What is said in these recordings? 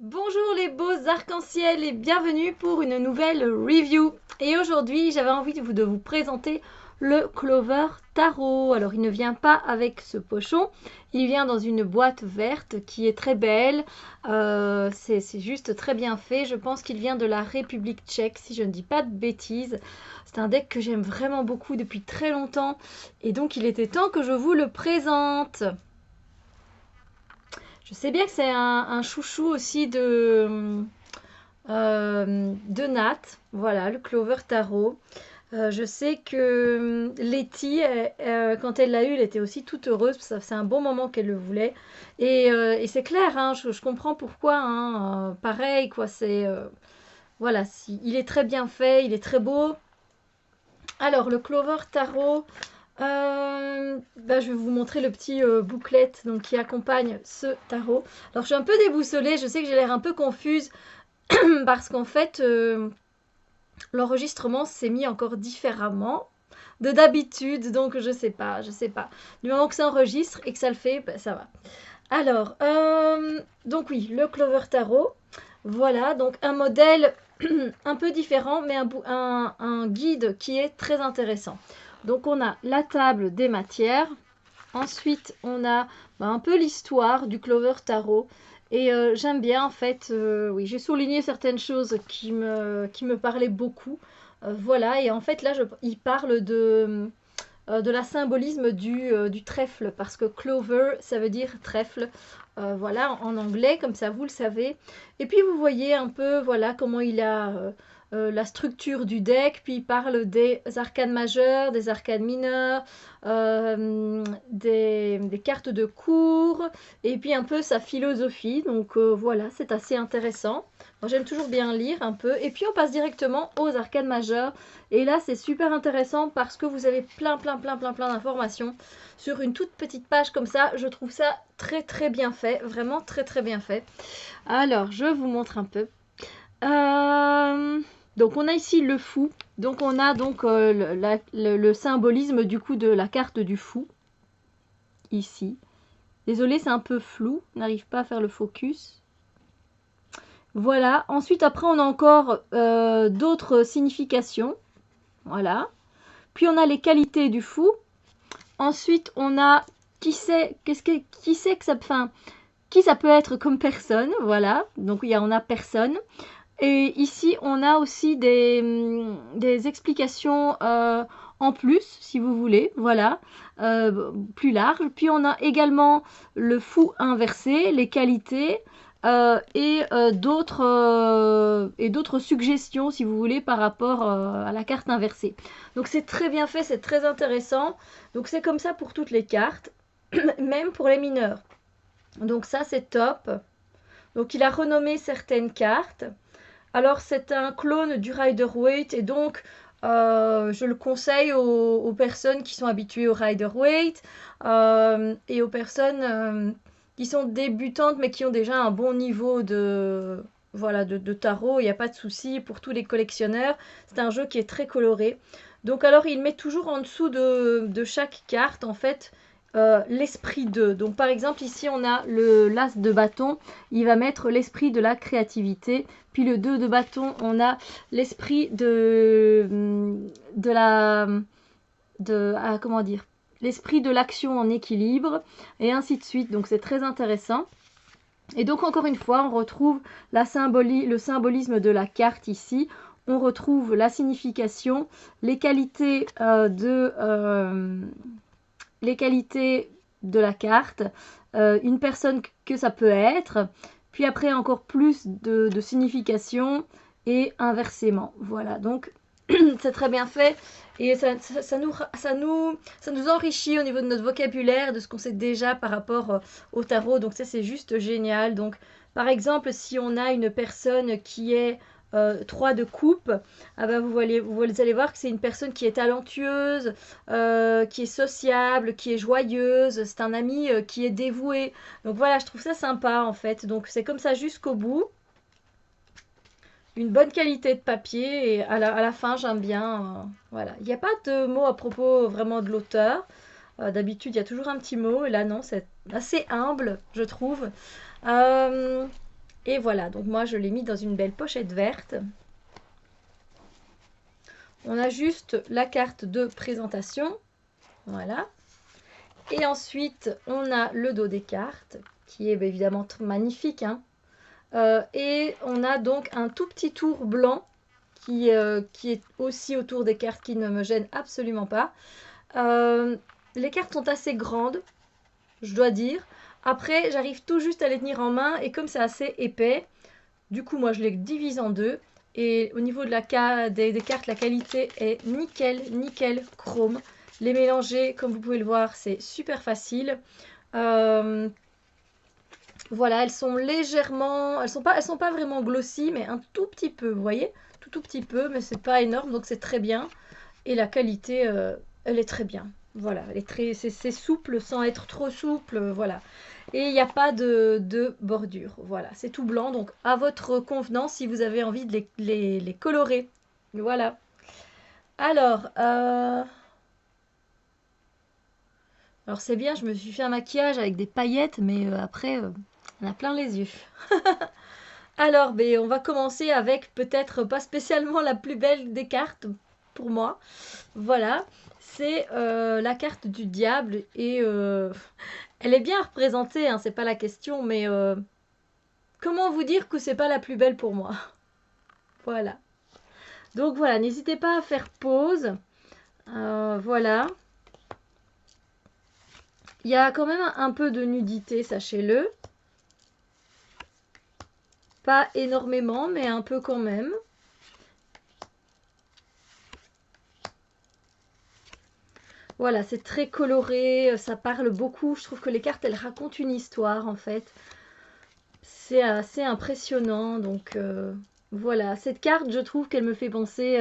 Bonjour les beaux arcs-en-ciel et bienvenue pour une nouvelle review. Et aujourd'hui, j'avais envie de vous présenter le Clover Tarot. Alors, il ne vient pas avec ce pochon, il vient dans une boîte verte qui est très belle. C'est juste très bien fait. Je pense qu'il vient de la République tchèque, si je ne dis pas de bêtises. C'est un deck que j'aime vraiment beaucoup depuis très longtemps. Et donc, il était temps que je vous le présente. Je sais bien que c'est un chouchou aussi de Nat, voilà, le Clover Tarot. Je sais que Letty, quand elle l'a eu, elle était aussi toute heureuse, parce que c'est un bon moment qu'elle le voulait. Et c'est clair, hein, je comprends pourquoi. Hein, pareil, quoi, voilà, il est très bien fait, il est très beau. Alors, le Clover Tarot, je vais vous montrer le petit booklet donc, qui accompagne ce tarot. Alors, je suis un peu déboussolée, je sais que j'ai l'air un peu confuse parce qu'en fait, l'enregistrement s'est mis encore différemment de d'habitude, donc je sais pas, je sais pas. Du moment que ça enregistre et que ça le fait, ben, ça va. Alors, donc oui, le Clover Tarot. Voilà, donc un modèle un peu différent, mais un guide qui est très intéressant. Donc on a la table des matières. Ensuite, on a un peu l'histoire du Clover Tarot. Et j'aime bien, en fait, oui, j'ai souligné certaines choses qui me parlaient beaucoup. Voilà, et en fait, là, il parle de la symbolisme du trèfle, parce que clover, ça veut dire trèfle, voilà, en anglais, comme ça vous le savez. Et puis vous voyez un peu, voilà, comment il a la structure du deck, puis il parle des arcanes majeures, des arcanes mineures, des cartes de cours, et puis un peu sa philosophie. Donc voilà, c'est assez intéressant. Moi j'aime toujours bien lire un peu. Et puis on passe directement aux arcanes majeures. Et là, c'est super intéressant parce que vous avez plein d'informations sur une toute petite page comme ça. Je trouve ça très bien fait, vraiment très bien fait. Alors, je vous montre un peu. Donc, on a ici le fou. Donc, on a donc le symbolisme du coup de la carte du fou ici. Désolée, c'est un peu flou. On n'arrive pas à faire le focus. Voilà. Ensuite, après, on a encore d'autres significations. Voilà. Puis on a les qualités du fou. Ensuite, on a qui ça peut être comme personne, voilà. Donc on a personne. Et ici, on a aussi des explications en plus, si vous voulez, voilà, plus large. Puis on a également le fou inversé, les qualités, et d'autres suggestions, si vous voulez, par rapport à la carte inversée. Donc c'est très bien fait, c'est très intéressant. Donc c'est comme ça pour toutes les cartes, même pour les mineurs. Donc ça, c'est top. Donc il a renommé certaines cartes. Alors c'est un clone du Rider-Waite et donc je le conseille aux personnes qui sont habituées au Rider-Waite et aux personnes qui sont débutantes mais qui ont déjà un bon niveau de tarot. Il n'y a pas de souci pour tous les collectionneurs. C'est un jeu qui est très coloré. Donc alors il met toujours en dessous de chaque carte en fait l'esprit de. Donc par exemple ici on a l'as de bâton, il va mettre l'esprit de la créativité. Puis le 2 de bâton, on a l'esprit comment dire, l'esprit de l'action en équilibre, et ainsi de suite. Donc c'est très intéressant. Et donc encore une fois, on retrouve le symbolisme de la carte ici. On retrouve la signification, les qualités de la carte, une personne que ça peut être, puis après encore plus de signification et inversement. Voilà, donc c'est très bien fait et ça nous enrichit au niveau de notre vocabulaire, de ce qu'on sait déjà par rapport au tarot. Donc ça, c'est juste génial. Donc par exemple, si on a une personne qui est 3 de coupe, ah ben vous allez voir que c'est une personne qui est talentueuse, qui est sociable, qui est joyeuse, c'est un ami qui est dévoué. Donc voilà, je trouve ça sympa en fait. Donc c'est comme ça jusqu'au bout. Une bonne qualité de papier et à la fin j'aime bien. Voilà, il n'y a pas de mots à propos vraiment de l'auteur. D'habitude il y a toujours un petit mot et là non, c'est assez humble je trouve. Euh, Et voilà, donc moi je l'ai mis dans une belle pochette verte. On a juste la carte de présentation. Voilà. Et ensuite, on a le dos des cartes, qui est évidemment magnifique, hein. Et on a donc un tout petit tour blanc qui est aussi autour des cartes, qui ne me gêne absolument pas. Les cartes sont assez grandes, je dois dire. Après, j'arrive tout juste à les tenir en main, et comme c'est assez épais, du coup, moi, je les divise en deux. Et au niveau de des cartes, la qualité est nickel, nickel chrome. Les mélanger, comme vous pouvez le voir, c'est super facile. Voilà, elles sont légèrement... Elles sont pas vraiment glossy, mais un tout petit peu, vous voyez? Tout petit peu, mais c'est pas énorme, donc c'est très bien. Et la qualité, elle est très bien. Voilà, c'est souple sans être trop souple, voilà. Et il n'y a pas de bordure, voilà. C'est tout blanc, donc à votre convenance si vous avez envie de les colorer. Voilà. Alors, alors c'est bien, je me suis fait un maquillage avec des paillettes, mais après, on a plein les yeux. Alors, ben, on va commencer avec peut-être pas spécialement la plus belle des cartes pour moi. Voilà, c'est la carte du diable et elle est bien représentée, hein, c'est pas la question, mais comment vous dire que c'est pas la plus belle pour moi? Voilà. Donc voilà, n'hésitez pas à faire pause. Voilà. Il y a quand même un peu de nudité, sachez-le. Pas énormément, mais un peu quand même. Voilà, c'est très coloré, ça parle beaucoup. Je trouve que les cartes, elles racontent une histoire en fait. C'est assez impressionnant. Donc voilà, cette carte, je trouve qu'elle me fait penser...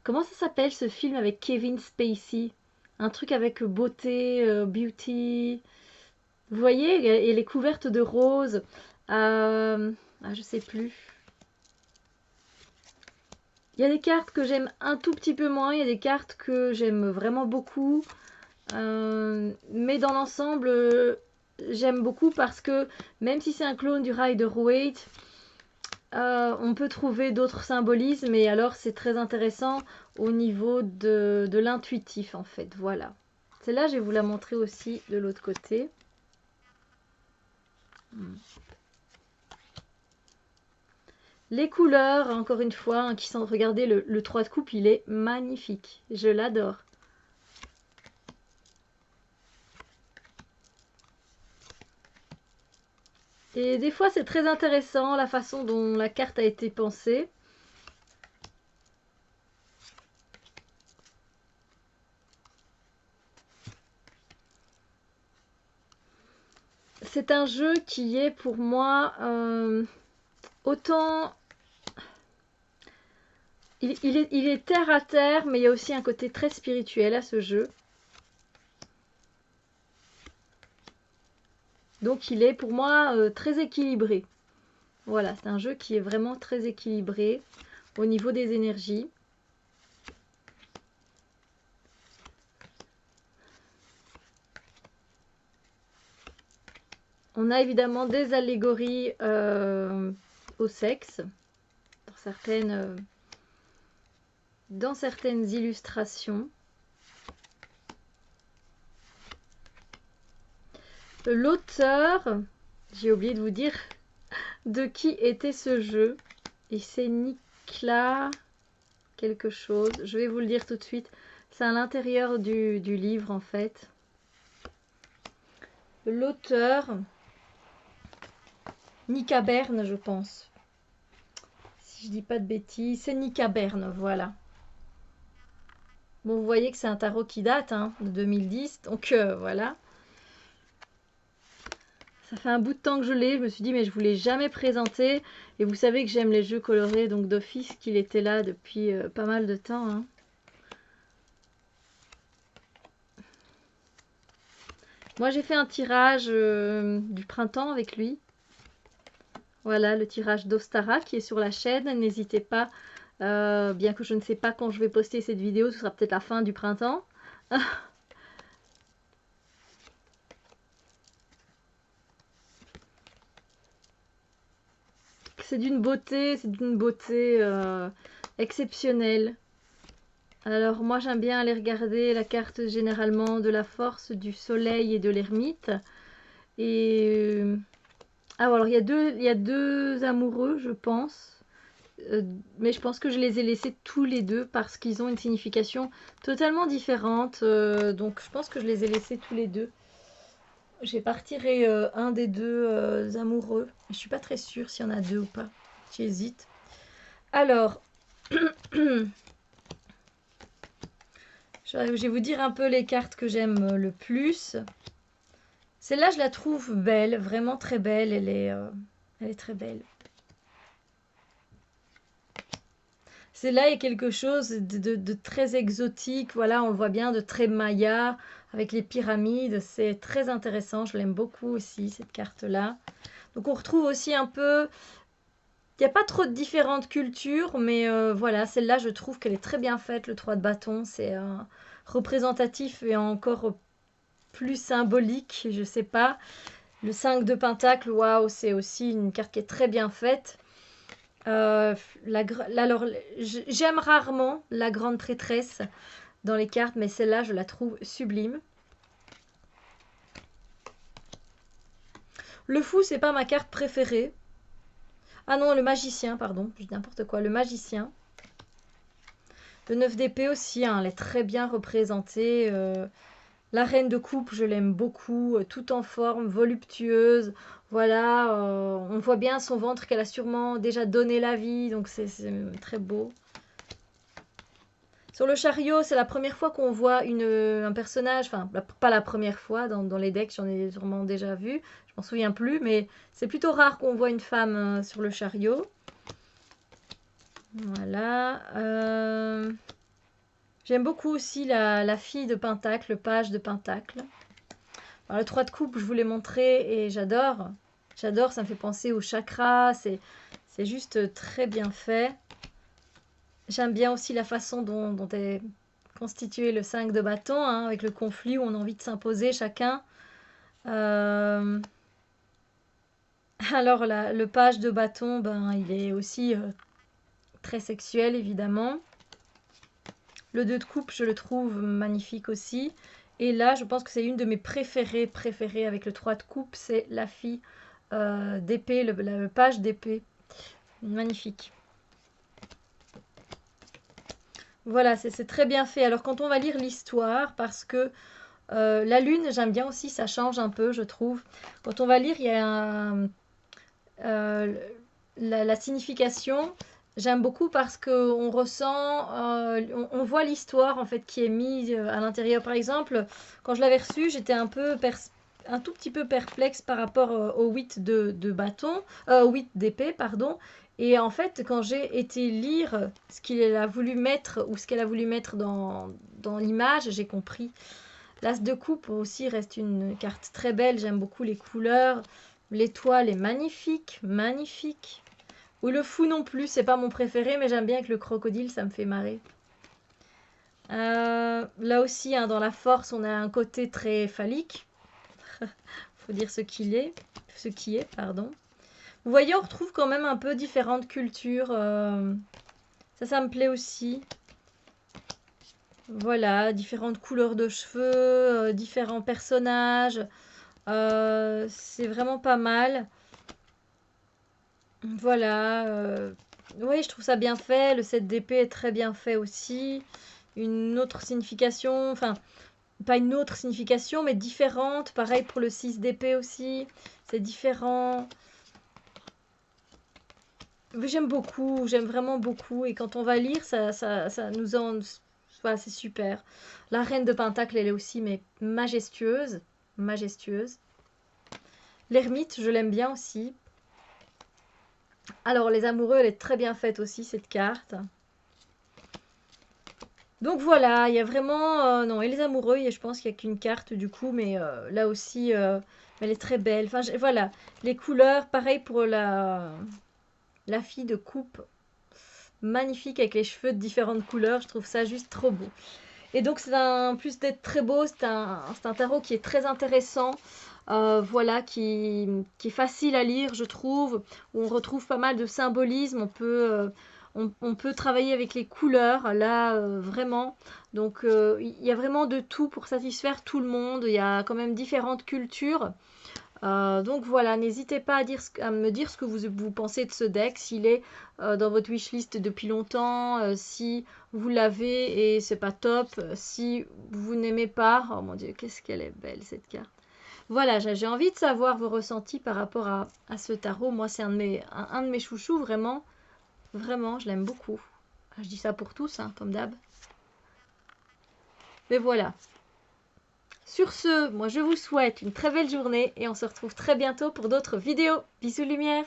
comment ça s'appelle ce film avec Kevin Spacey? Un truc avec beauté, beauty... Vous voyez, elle est couverte de rose. Je sais plus. Il y a des cartes que j'aime un tout petit peu moins, il y a des cartes que j'aime vraiment beaucoup. Mais dans l'ensemble, j'aime beaucoup parce que même si c'est un clone du Rider-Waite, on peut trouver d'autres symbolismes et alors c'est très intéressant au niveau de l'intuitif en fait. Voilà. Celle-là, je vais vous la montrer aussi de l'autre côté. Les couleurs, encore une fois, hein, qui sont... Regardez, le 3 de coupe, il est magnifique. Je l'adore. Et des fois, c'est très intéressant la façon dont la carte a été pensée. C'est un jeu qui est pour moi autant... Il est terre à terre, mais il y a aussi un côté très spirituel à ce jeu. Donc il est pour moi très équilibré. Voilà, c'est un jeu qui est vraiment très équilibré au niveau des énergies. On a évidemment des allégories au sexe dans certaines illustrations. L'auteur, j'ai oublié de vous dire de qui était ce jeu. Et c'est Nicolas quelque chose. Je vais vous le dire tout de suite. C'est à l'intérieur du livre en fait. L'auteur, Nika Berne, je pense. Si je dis pas de bêtises, c'est Nika Berne, voilà. Bon, vous voyez que c'est un tarot qui date hein, de 2010, donc voilà. Ça fait un bout de temps que je l'ai, je me suis dit mais je ne vous l'ai jamais présenté. Et vous savez que j'aime les jeux colorés, donc d'office qu'il était là depuis pas mal de temps. Hein. Moi j'ai fait un tirage du printemps avec lui. Voilà le tirage d'Ostara qui est sur la chaîne. N'hésitez pas, bien que je ne sais pas quand je vais poster cette vidéo, ce sera peut-être la fin du printemps. c'est d'une beauté exceptionnelle. Alors moi j'aime bien aller regarder la carte généralement de la force, du soleil et de l'ermite. Et ah alors il y a deux amoureux je pense. Mais je pense que je les ai laissés tous les deux parce qu'ils ont une signification totalement différente. Donc je pense que je les ai laissés tous les deux. J'ai pas retiré un des deux amoureux. Je suis pas très sûre s'il y en a deux ou pas. J'hésite. Alors, je vais vous dire un peu les cartes que j'aime le plus. Celle-là, je la trouve belle, vraiment très belle. Elle est très belle. Celle-là est quelque chose de très exotique. Voilà, on le voit bien, de très maya, avec les pyramides. C'est très intéressant. Je l'aime beaucoup aussi, cette carte-là. Donc, on retrouve aussi un peu... Il n'y a pas trop de différentes cultures, mais voilà, celle-là, je trouve qu'elle est très bien faite, le 3 de bâton. C'est représentatif et encore plus symbolique, je sais pas. Le 5 de pentacle, waouh, c'est aussi une carte qui est très bien faite. Alors, j'aime rarement la grande prêtresse dans les cartes, mais celle-là, je la trouve sublime. Le fou, c'est pas ma carte préférée. Ah non, le magicien, pardon, je dis n'importe quoi, le magicien. Le 9 d'épée aussi, hein, elle est très bien représentée. La reine de coupe, je l'aime beaucoup, tout en forme, voluptueuse. Voilà, on voit bien son ventre qu'elle a sûrement déjà donné la vie, donc c'est très beau. Sur le chariot, c'est la première fois qu'on voit un personnage, enfin pas la première fois, dans les decks, j'en ai sûrement déjà vu, je m'en souviens plus, mais c'est plutôt rare qu'on voit une femme sur le chariot. Voilà. J'aime beaucoup aussi la fille de Pentacle, le page de Pentacle. Alors, le 3 de coupe, je vous l'ai montré et j'adore. J'adore, ça me fait penser au chakra, c'est juste très bien fait. J'aime bien aussi la façon dont est constitué le 5 de bâton, hein, avec le conflit où on a envie de s'imposer chacun. Alors le page de bâton, ben, il est aussi très sexuel évidemment. Le 2 de coupe, je le trouve magnifique aussi. Et là, je pense que c'est une de mes préférées avec le 3 de coupe, c'est la fille d'épée, le page d'épée. Magnifique. Voilà, c'est très bien fait. Alors quand on va lire l'histoire, parce que la lune, j'aime bien aussi, ça change un peu, je trouve. Quand on va lire, il y a la signification. J'aime beaucoup parce qu'on ressent, on voit l'histoire en fait qui est mise à l'intérieur. Par exemple, quand je l'avais reçu, j'étais un tout petit peu perplexe par rapport au 8 de bâton, 8 d'épée, pardon. Et en fait, quand j'ai été lire ce qu'il a voulu mettre ou ce qu'elle a voulu mettre dans l'image, j'ai compris. L'As de coupe aussi reste une carte très belle. J'aime beaucoup les couleurs. L'étoile est magnifique, magnifique. Ou le fou non plus, c'est pas mon préféré, mais j'aime bien avec le crocodile, ça me fait marrer. Là aussi, hein, dans la force, on a un côté très phallique. Faut dire ce qui est, pardon. Vous voyez, on retrouve quand même un peu différentes cultures. Ça me plaît aussi. Voilà, différentes couleurs de cheveux, différents personnages. C'est vraiment pas mal. Voilà. Oui, je trouve ça bien fait. Le 7 d'épée est très bien fait aussi. Une autre signification, enfin, pas une autre signification, mais différente. Pareil pour le 6 d'épée aussi. C'est différent. J'aime beaucoup, j'aime vraiment beaucoup. Et quand on va lire, ça nous en... Voilà, c'est super. La reine de Pentacle, elle est aussi mais majestueuse. Majestueuse. L'ermite, je l'aime bien aussi. Alors, les amoureux, elle est très bien faite aussi, cette carte. Donc voilà, il y a vraiment... non, et les amoureux, je pense qu'il n'y a qu'une carte du coup, mais là aussi, elle est très belle. Enfin, voilà, les couleurs, pareil pour la fille de coupe. Magnifique avec les cheveux de différentes couleurs, je trouve ça juste trop beau. Et donc, c'est plus d'être très beau, c'est un tarot qui est très intéressant. voilà, qui est facile à lire, je trouve, où on retrouve pas mal de symbolisme, on peut travailler avec les couleurs, là, vraiment. Donc, il y a vraiment de tout pour satisfaire tout le monde, il y a quand même différentes cultures. Donc voilà, n'hésitez pas à me dire ce que vous pensez de ce deck, s'il est dans votre wishlist depuis longtemps, si vous l'avez et c'est pas top, si vous n'aimez pas. Oh mon dieu, qu'est-ce qu'elle est belle cette carte. Voilà, j'ai envie de savoir vos ressentis par rapport à ce tarot. Moi, c'est un de mes chouchous, vraiment. Vraiment, je l'aime beaucoup. Je dis ça pour tous, hein, comme d'hab. Mais voilà. Sur ce, moi je vous souhaite une très belle journée et on se retrouve très bientôt pour d'autres vidéos. Bisous lumière!